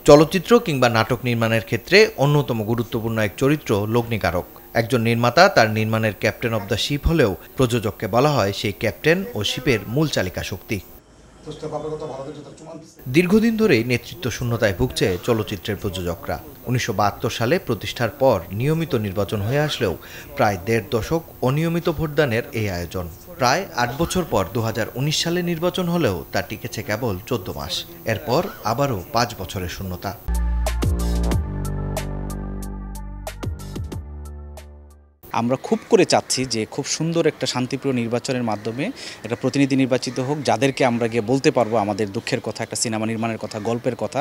চলচ্চিত্র কিংবা নাটক নির্মাণের ক্ষেত্রে অন্যতম গুরুত্বপূর্ণ এক চরিত্র লগ্নিকারক। একজন নির্মাতা তার নির্মাণের ক্যাপ্টেন অব দ্য শিপ হলেও প্রযোজককে বলা হয় সেই ক্যাপ্টেন ও শিপের মূল চালিকা শক্তি। দীর্ঘদিন ধরেই নেতৃত্ব শূন্যতায় ভুগছে চলচ্চিত্রের প্রযোজকরা। ১৯৭২ সালে প্রতিষ্ঠার পর নিয়মিত নির্বাচন হয়ে আসলেও প্রায় ১.৫ দশক অনিয়মিত ভোটদানের এই আয়োজন। প্রায় ৮ বছর পর ২০১৯ সালে নির্বাচন হলেও তা টিকেছে কেবল ১৪ মাস। এরপর আবারও ৫ বছরের শূন্যতা। আমরা খুব করে চাচ্ছি যে খুব সুন্দর একটা শান্তিপ্রিয় নির্বাচনের মাধ্যমে একটা প্রতিনিধি নির্বাচিত হোক, যাদেরকে আমরা গিয়ে বলতে পারবো আমাদের দুঃখের কথা, একটা সিনেমা নির্মাণের কথা, গল্পের কথা,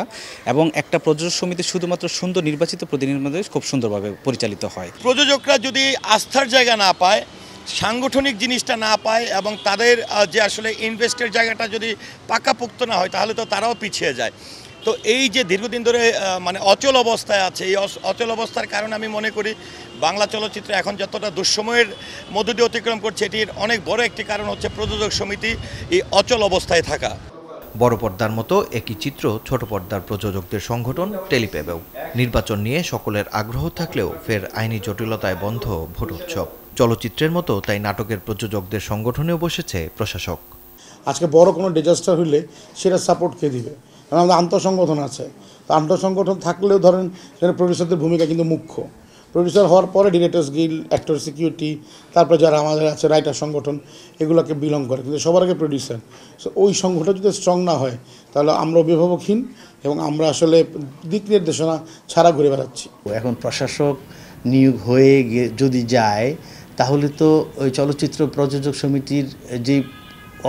এবং একটা প্রযোজক সমিতি শুধুমাত্র সুন্দর নির্বাচিত প্রতিনিধির মধ্যে খুব সুন্দরভাবে পরিচালিত হয়। প্রযোজকরা যদি আস্থার জায়গা না পায়, সাংগঠনিক জিনিসটা না পায় এবং তাদের যে আসলে ইনভেস্টের জায়গাটা যদি পাকাপোক্ত না হয়, তাহলে তো তারাও পিছিয়ে যায়। তো এই যে দীর্ঘদিন ধরে মানে অচল অবস্থায় আছে, এই অচল অবস্থার কারণে আমি মনে করি বাংলা চলচ্চিত্র এখন যতটা দুঃসময়ের মধ্য দিয়ে অতিক্রম করছে, এটির অনেক বড় একটি কারণ হচ্ছে প্রযোজক সমিতি এই অচল অবস্থায় থাকা। বড় পর্দার মতো একই চিত্র ছোট পর্দার প্রযোজকদের সংগঠন টেলিপেবেও। নির্বাচন নিয়ে সকলের আগ্রহ থাকলেও ফের আইনি জটিলতায় বন্ধ ভোট উৎসব। চলচ্চিত্রের মতো তাই নাটকের প্রযোজকদের সংগঠনেও বসেছে প্রশাসক। আজকে বড় কোনো ডিজাস্টার হলে সেটা সাপোর্ট কে দিবে? কারণ আমাদের আন্তঃসংগঠন আছে, তো আন্তঃসংগঠন থাকলেও ধরেন সেখানে প্রডিউসারদের ভূমিকা কিন্তু মুখ্য। প্রডিউসার হওয়ার পরে ডিরেক্টর্স গিল্ড, অ্যাক্টর সিকিউরিটি, তারপরে যারা আমাদের আছে রাইটার সংগঠন, এগুলোকে বিলং করে, কিন্তু সবার আগে প্রডিউসার। সো ওই সংগঠন যদি স্ট্রং না হয় তাহলে আমরা অভিভাবকহীন এবং আমরা আসলে দিক নির্দেশনা ছাড়া ঘুরে বেড়াচ্ছি। এখন প্রশাসক নিয়োগ হয়ে যদি যায় তাহলে তো ওই চলচ্চিত্র প্রযোজক সমিতির যে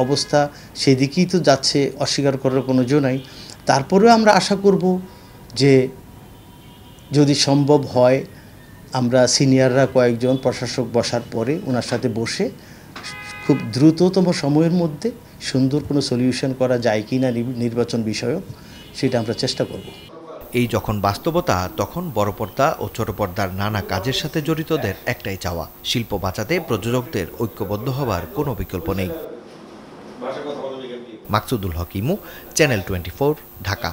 অবস্থা সেদিকেই তো যাচ্ছে, অস্বীকার করার কোনো জো নাই। তারপরেও আমরা আশা করব যে যদি সম্ভব হয় আমরা সিনিয়ররা কয়েকজন প্রশাসক বসার পরে ওনার সাথে বসে খুব দ্রুততম সময়ের মধ্যে সুন্দর কোনো সলিউশন করা যায় কি না নির্বাচন বিষয়ক, সেটা আমরা চেষ্টা করব। এই যখন বাস্তবতা, তখন বড় পর্দা ও ছোট পর্দার নানা কাজের সাথে জড়িতদের একটাই চাওয়া, শিল্প বাঁচাতে প্রযোজকদের ঐক্যবদ্ধ হবার কোনো বিকল্প নেই। মাকসুদুল হক ইমু, চ্যানেল 24, ঢাকা।